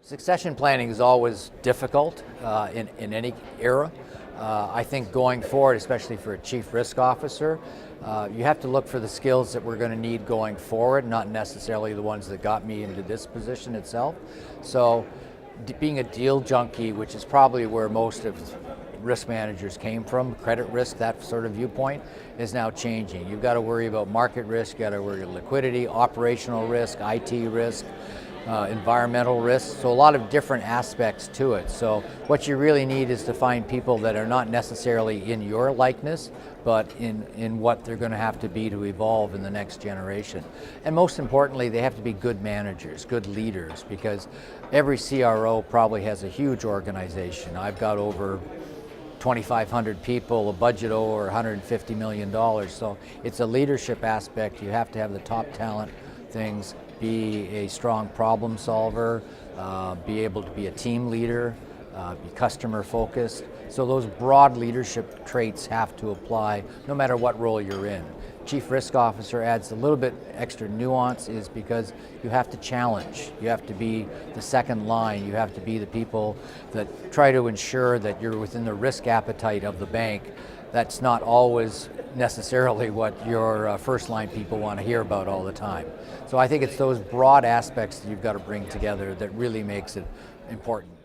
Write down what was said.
Succession planning is always difficult in any era. I think going forward, especially for a chief risk officer, you have to look for the skills that we're going to need going forward, not necessarily the ones that got me into this position itself. So being a deal junkie, which is probably where most of risk managers came from, credit risk, that sort of viewpoint, is now changing. You've got to worry about market risk, you've got to worry about liquidity, operational risk, IT risk, environmental risks, so a lot of different aspects to it. So what you really need is to find people that are not necessarily in your likeness, but in what they're going to have to be to evolve in the next generation. And most importantly, they have to be good managers, good leaders, because every CRO probably has a huge organization. I've got over 2,500 people, a budget over $150 million, so it's a leadership aspect. You have to have the top talent things, be a strong problem solver, be able to be a team leader, be customer focused. So those broad leadership traits have to apply no matter what role you're in. Chief Risk Officer adds a little bit extra nuance is because you have to challenge. You have to be the second line. You have to be the people that try to ensure that you're within the risk appetite of the bank. That's not always necessarily what your first line people want to hear about all the time. So I think it's those broad aspects that you've got to bring together that really makes it important.